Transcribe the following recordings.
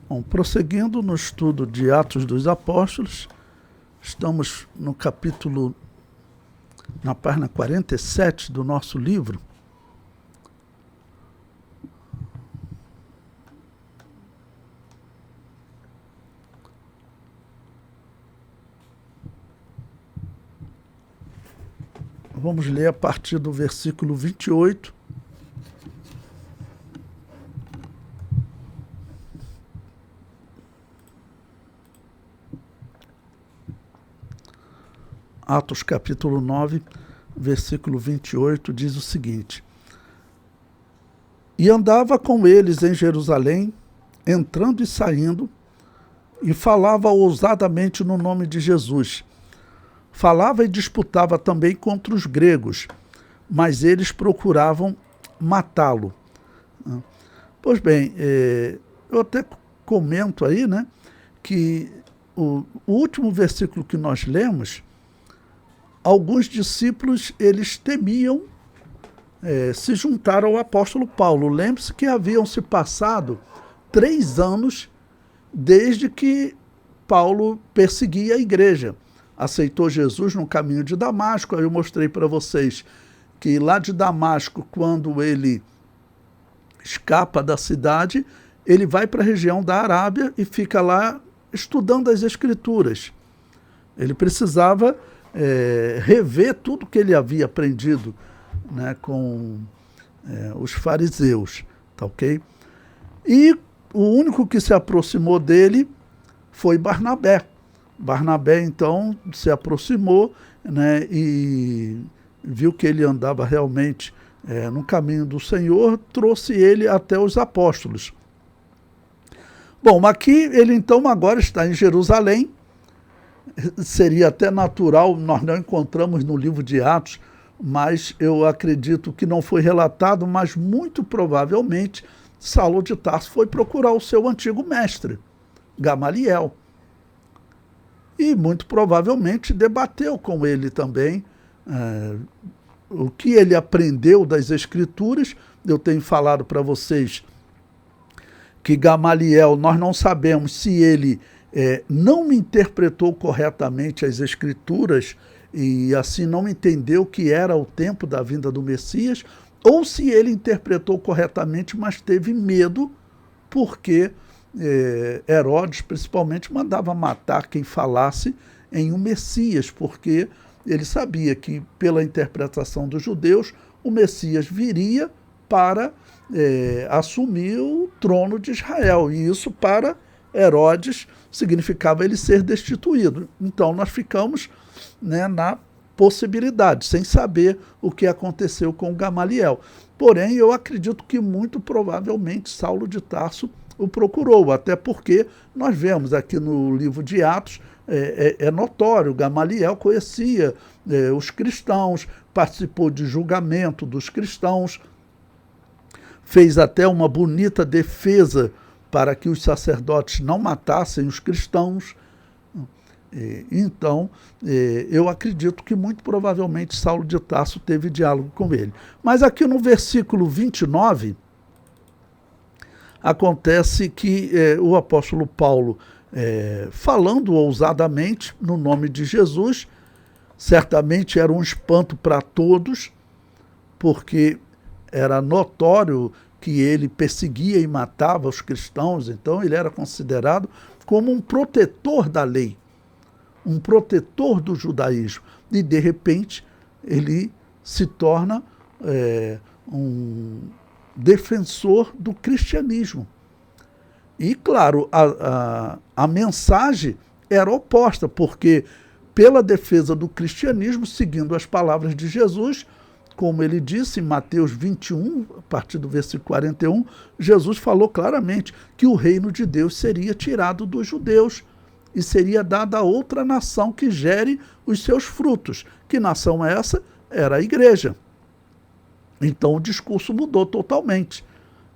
Bom, prosseguindo no estudo de Atos dos Apóstolos, estamos no capítulo, na página 47 do nosso livro. Vamos ler a partir do versículo 28. Atos capítulo 9, versículo 28, diz o seguinte: E andava com eles em Jerusalém, entrando e saindo, e falava ousadamente no nome de Jesus. Falava e disputava também contra os gregos, mas eles procuravam matá-lo. Pois bem, eu até comento aí, né, que o último versículo que nós lemos, alguns discípulos, eles temiam se juntar ao apóstolo Paulo. Lembre-se que haviam se passado 3 anos desde que Paulo perseguia a igreja. Aceitou Jesus no caminho de Damasco. Aí eu mostrei para vocês que lá de Damasco, quando ele escapa da cidade, ele vai para a região da Arábia e fica lá estudando as Escrituras. Ele precisava rever tudo que ele havia aprendido, né, com os fariseus, tá ok? E o único que se aproximou dele foi Barnabé. Barnabé, então, se aproximou, né, e viu que ele andava realmente no caminho do Senhor, trouxe ele até os apóstolos. Bom, aqui ele então agora está em Jerusalém. Seria até natural, nós não encontramos no livro de Atos, mas eu acredito que não foi relatado, mas muito provavelmente Saulo de Tarso foi procurar o seu antigo mestre, Gamaliel. E muito provavelmente debateu com ele também o que ele aprendeu das Escrituras. Eu tenho falado para vocês que Gamaliel, nós não sabemos se ele não interpretou corretamente as Escrituras e assim não entendeu que era o tempo da vinda do Messias, ou se ele interpretou corretamente, mas teve medo porque Herodes, principalmente, mandava matar quem falasse em um Messias, porque ele sabia que, pela interpretação dos judeus, o Messias viria para assumir o trono de Israel, e isso para Herodes significava ele ser destituído. Então nós ficamos, né, na possibilidade, sem saber o que aconteceu com Gamaliel. Porém, eu acredito que muito provavelmente Saulo de Tarso o procurou, até porque nós vemos aqui no livro de Atos, é notório, Gamaliel conhecia os cristãos, participou de julgamento dos cristãos, fez até uma bonita defesa para que os sacerdotes não matassem os cristãos. Então, eu acredito que muito provavelmente Saulo de Tarso teve diálogo com ele. Mas aqui no versículo 29, acontece que o apóstolo Paulo, falando ousadamente no nome de Jesus, certamente era um espanto para todos, porque era notório que ele perseguia e matava os cristãos, então ele era considerado como um protetor da lei, um protetor do judaísmo, e de repente ele se torna um defensor do cristianismo. E claro, a mensagem era oposta, porque pela defesa do cristianismo, seguindo as palavras de Jesus, como ele disse em Mateus 21, a partir do versículo 41, Jesus falou claramente que o reino de Deus seria tirado dos judeus e seria dado a outra nação que gere os seus frutos. Que nação é essa? Era a igreja. Então o discurso mudou totalmente.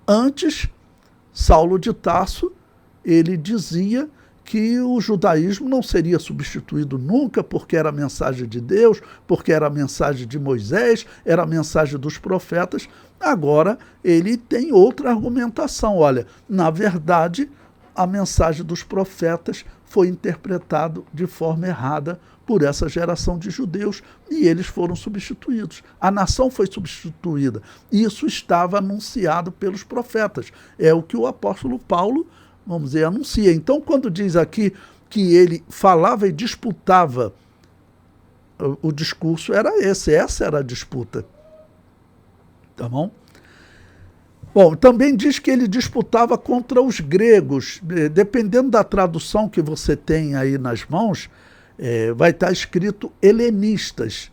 Antes, Saulo de Tarso, ele dizia que o judaísmo não seria substituído nunca, porque era a mensagem de Deus, porque era a mensagem de Moisés, era a mensagem dos profetas. Agora ele tem outra argumentação. Olha, na verdade, a mensagem dos profetas foi interpretada de forma errada por essa geração de judeus e eles foram substituídos. A nação foi substituída. Isso estava anunciado pelos profetas. É o que o apóstolo Paulo, vamos dizer, anuncia. Então, quando diz aqui que ele falava e disputava, o discurso era esse, essa era a disputa. Tá bom? Bom, também diz que ele disputava contra os gregos. Dependendo da tradução que você tem aí nas mãos, vai estar escrito helenistas.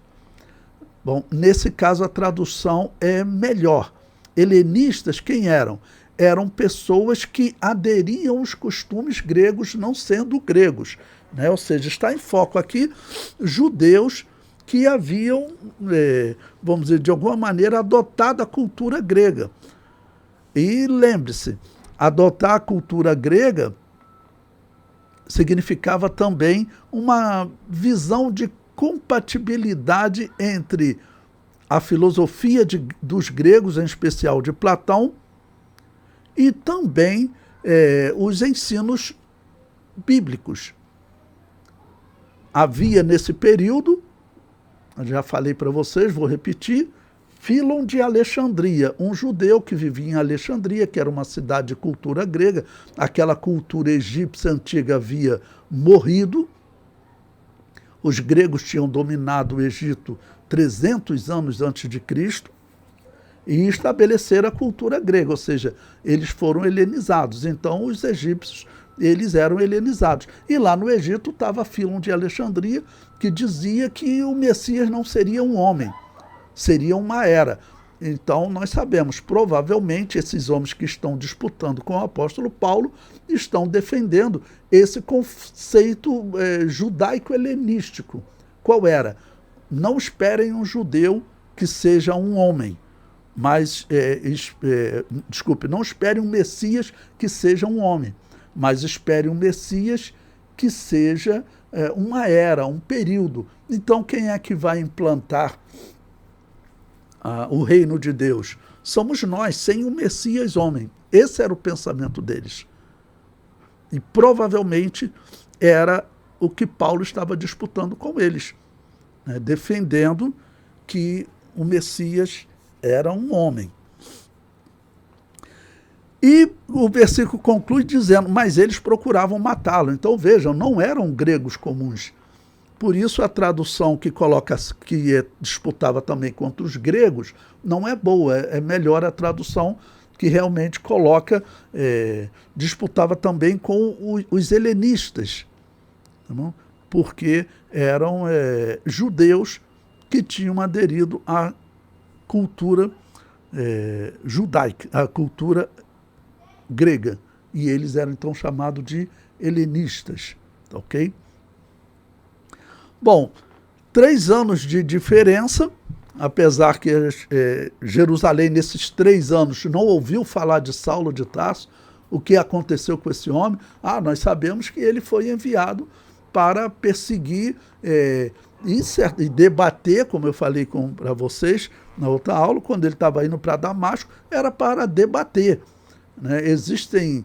Bom, nesse caso a tradução é melhor. Helenistas, quem eram? Eram pessoas que aderiam aos costumes gregos, não sendo gregos, né? Ou seja, está em foco aqui judeus que haviam, vamos dizer, de alguma maneira adotado a cultura grega. E lembre-se, adotar a cultura grega significava também uma visão de compatibilidade entre a filosofia dos gregos, em especial de Platão, e também os ensinos bíblicos. Havia nesse período, já falei para vocês, vou repetir, Fílon de Alexandria, um judeu que vivia em Alexandria, que era uma cidade de cultura grega. Aquela cultura egípcia antiga havia morrido. Os gregos tinham dominado o Egito 300 anos antes de Cristo e estabeleceram a cultura grega, ou seja, eles foram helenizados. Então, os egípcios, eles eram helenizados. E lá no Egito estava Fílon de Alexandria, que dizia que o Messias não seria um homem, seria uma era. Então, nós sabemos, provavelmente, esses homens que estão disputando com o apóstolo Paulo estão defendendo esse conceito judaico-helenístico. Qual era? Não esperem um judeu que seja um homem, mas, não esperem um Messias que seja um homem, mas esperem um Messias que seja uma era, um período. Então, quem é que vai implantar o reino de Deus? Somos nós, sem o Messias homem. Esse era o pensamento deles. E provavelmente era o que Paulo estava disputando com eles, né, defendendo que o Messias era um homem. E o versículo conclui dizendo, mas eles procuravam matá-lo. Então vejam, não eram gregos comuns. Por isso a tradução que coloca que disputava também contra os gregos não é boa, é melhor a tradução que realmente coloca, disputava também com os helenistas, tá bom? Porque eram judeus que tinham aderido à cultura judaica, à cultura grega, e eles eram então chamados de helenistas, ok? Bom, 3 anos de diferença, apesar que Jerusalém, nesses 3 anos, não ouviu falar de Saulo de Tarso. O que aconteceu com esse homem? Nós sabemos que ele foi enviado para perseguir e debater, como eu falei para vocês na outra aula, quando ele estava indo para Damasco, era para debater, né? Existem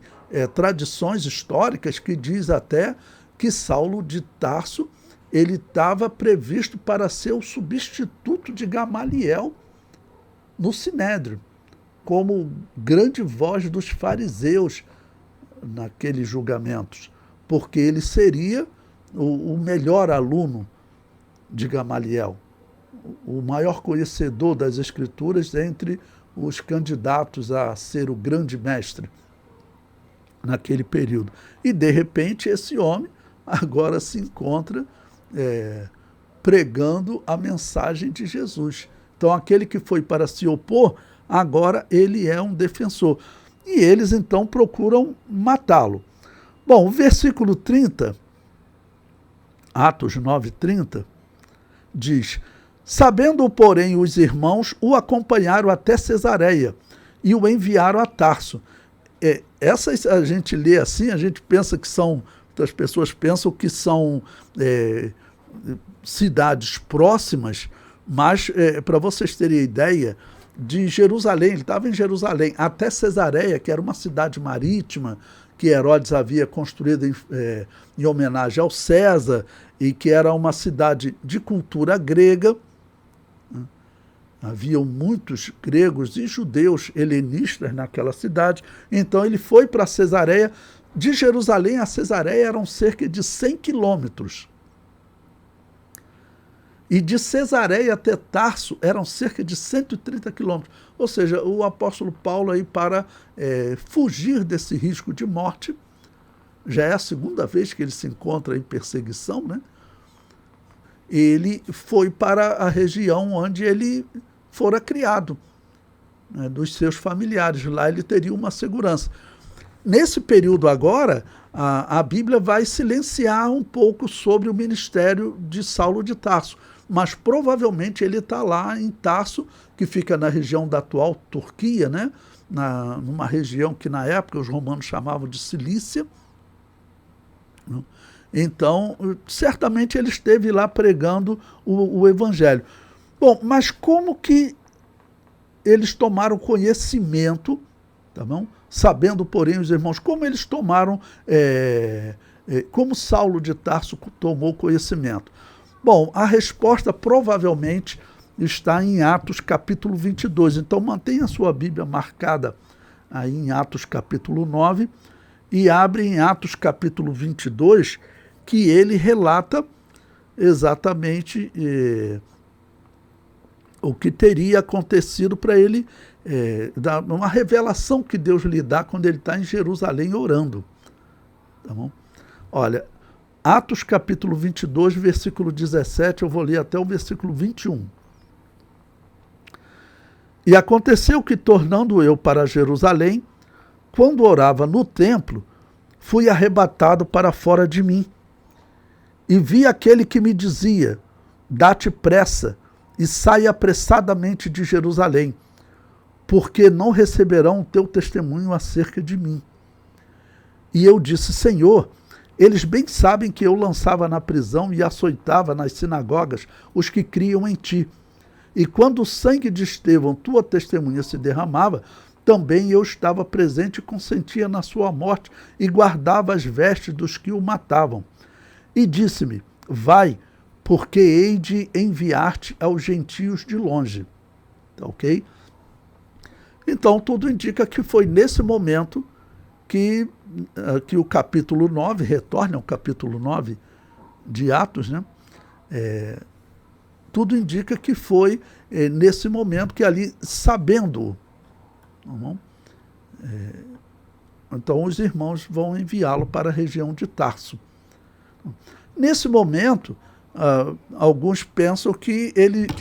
tradições históricas que diz até que Saulo de Tarso ele estava previsto para ser o substituto de Gamaliel no Sinédrio, como grande voz dos fariseus naqueles julgamentos, porque ele seria o melhor aluno de Gamaliel, o maior conhecedor das Escrituras entre os candidatos a ser o grande mestre naquele período. E, de repente, esse homem agora se encontra pregando a mensagem de Jesus. Então, aquele que foi para se opor, agora ele é um defensor. E eles, então, procuram matá-lo. Bom, o versículo 30, Atos 9:30, diz, sabendo, porém, os irmãos o acompanharam até Cesareia e o enviaram a Tarso. Essas a gente lê assim, a gente pensa que são, as pessoas pensam que são cidades próximas, mas para vocês terem ideia, de Jerusalém, ele estava em Jerusalém, até Cesareia, que era uma cidade marítima, que Herodes havia construído em homenagem ao César, e que era uma cidade de cultura grega. Haviam muitos gregos e judeus helenistas naquela cidade. Então ele foi para Cesareia. De Jerusalém a Cesareia eram cerca de 100 quilômetros. E de Cesareia até Tarso eram cerca de 130 quilômetros. Ou seja, o apóstolo Paulo, aí, para fugir desse risco de morte, já é a segunda vez que ele se encontra em perseguição, né? Ele foi para a região onde ele fora criado, né, dos seus familiares. Lá ele teria uma segurança. Nesse período agora, a Bíblia vai silenciar um pouco sobre o ministério de Saulo de Tarso, mas provavelmente ele está lá em Tarso, que fica na região da atual Turquia, né, numa região que na época os romanos chamavam de Cilícia. Então, certamente ele esteve lá pregando o evangelho. Bom, mas como que eles tomaram conhecimento, tá bom? Sabendo, porém, os irmãos, como eles tomaram, como Saulo de Tarso tomou conhecimento? Bom, a resposta provavelmente está em Atos capítulo 22. Então, mantenha a sua Bíblia marcada aí em Atos capítulo 9 e abre em Atos capítulo 22, que ele relata exatamente o que teria acontecido para ele, uma revelação que Deus lhe dá quando ele está em Jerusalém orando. Tá bom? Olha, Atos capítulo 22, versículo 17, eu vou ler até o versículo 21. E aconteceu que, tornando eu para Jerusalém, quando orava no templo, fui arrebatado para fora de mim. E vi aquele que me dizia: dá-te pressa e sai apressadamente de Jerusalém, porque não receberão o teu testemunho acerca de mim. E eu disse: Senhor, eles bem sabem que eu lançava na prisão e açoitava nas sinagogas os que criam em ti. E quando o sangue de Estevão, tua testemunha, se derramava, também eu estava presente e consentia na sua morte e guardava as vestes dos que o matavam. E disse-me: vai, porque hei de enviar-te aos gentios de longe. Tá ok? Então, tudo indica que foi nesse momento que o capítulo 9, retorna ao capítulo 9 de Atos, né? Tudo indica que foi nesse momento que ali, sabendo, então os irmãos vão enviá-lo para a região de Tarso. Nesse momento, alguns pensam que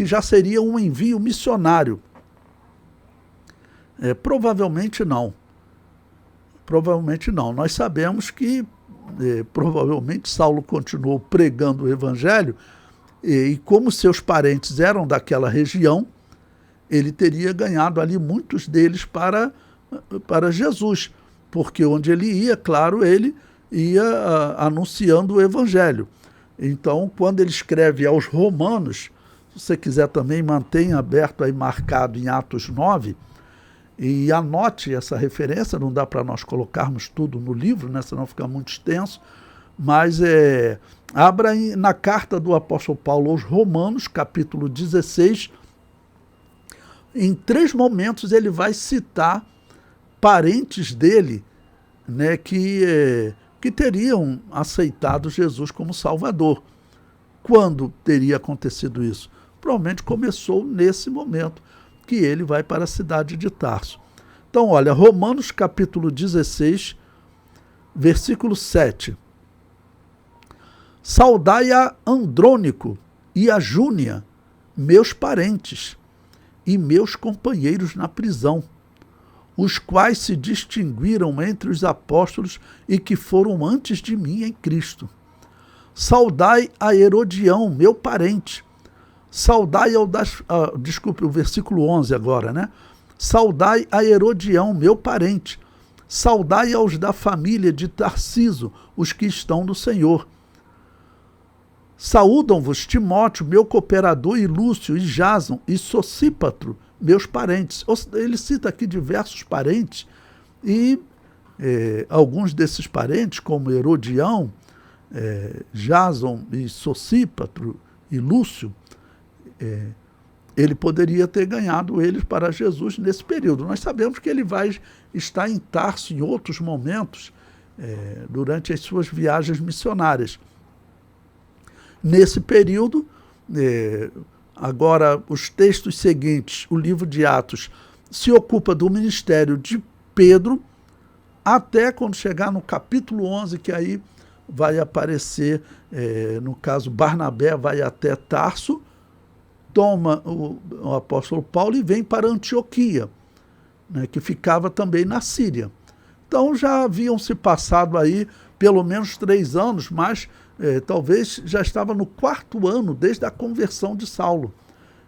já seria um envio missionário. Provavelmente não. Provavelmente não. Nós sabemos que provavelmente Saulo continuou pregando o evangelho e como seus parentes eram daquela região, ele teria ganhado ali muitos deles para Jesus, porque onde ele ia, claro, ele ia anunciando o evangelho. Então, quando ele escreve aos Romanos, se você quiser também, mantenha aberto aí, marcado em Atos 9, e anote essa referência, não dá para nós colocarmos tudo no livro, né, senão fica muito extenso, mas abra na carta do apóstolo Paulo aos Romanos, capítulo 16, em 3 momentos ele vai citar parentes dele, né, que teriam aceitado Jesus como Salvador. Quando teria acontecido isso? Provavelmente começou nesse momento que ele vai para a cidade de Tarso. Então, olha, Romanos capítulo 16, versículo 7. Saudai a Andrônico e a Júnia, meus parentes e meus companheiros na prisão, os quais se distinguiram entre os apóstolos e que foram antes de mim em Cristo. Saudai a Herodião, meu parente. Saudai desculpe, o versículo 11 agora, né? Saudai a Herodião, meu parente. Saudai aos da família de Tarciso, os que estão no Senhor. Saúdam-vos Timóteo, meu cooperador, e Lúcio, e Jason, e Sosípatro, meus parentes. Ele cita aqui diversos parentes, e alguns desses parentes, como Herodião, Jason e Sosípatro e Lúcio, ele poderia ter ganhado eles para Jesus nesse período. Nós sabemos que ele vai estar em Tarso em outros momentos, durante as suas viagens missionárias. Nesse período, agora os textos seguintes, o livro de Atos, se ocupa do ministério de Pedro, até quando chegar no capítulo 11, que aí vai aparecer, no caso, Barnabé vai até Tarso, toma o apóstolo Paulo e vem para Antioquia, né, que ficava também na Síria. Então já haviam se passado aí pelo menos 3 anos, mas talvez já estava no 4º ano desde a conversão de Saulo.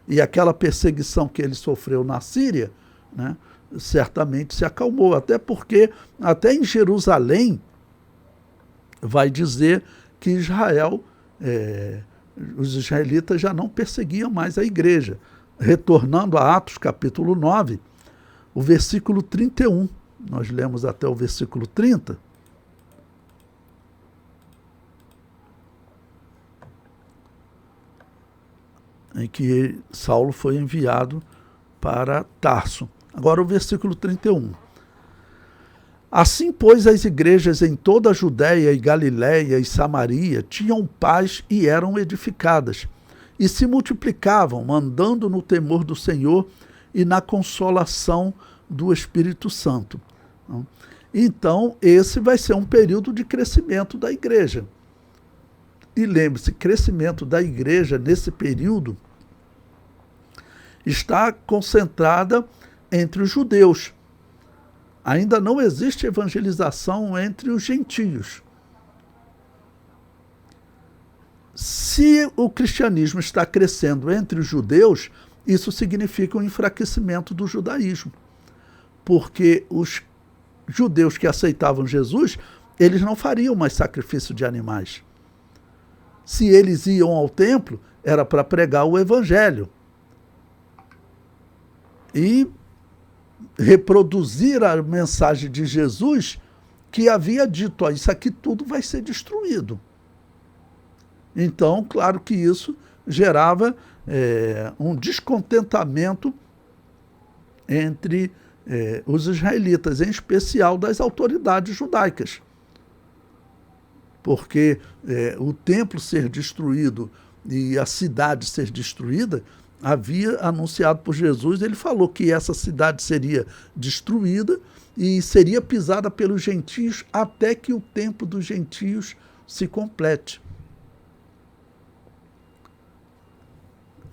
E aquela perseguição que ele sofreu na Síria, né, certamente se acalmou, até porque até em Jerusalém vai dizer que Israel, os israelitas já não perseguiam mais a igreja. Retornando a Atos capítulo 9, o versículo 31, nós lemos até o versículo 30, em que Saulo foi enviado para Tarso. Agora o versículo 31. Assim, pois, as igrejas em toda a Judéia e Galiléia e Samaria tinham paz e eram edificadas, e se multiplicavam, andando no temor do Senhor e na consolação do Espírito Santo. Então, esse vai ser um período de crescimento da igreja. E lembre-se, crescimento da igreja nesse período está concentrada entre os judeus. Ainda não existe evangelização entre os gentios. Se o cristianismo está crescendo entre os judeus, isso significa um enfraquecimento do judaísmo. Porque os judeus que aceitavam Jesus, eles não fariam mais sacrifício de animais. Se eles iam ao templo, era para pregar o evangelho e reproduzir a mensagem de Jesus, que havia dito, isso aqui tudo vai ser destruído. Então, claro que isso gerava um descontentamento entre os israelitas, em especial das autoridades judaicas. Porque o templo ser destruído e a cidade ser destruída, havia anunciado por Jesus, ele falou que essa cidade seria destruída e seria pisada pelos gentios até que o tempo dos gentios se complete.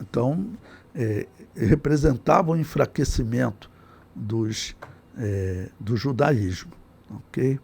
Então, representava o enfraquecimento do judaísmo. Ok?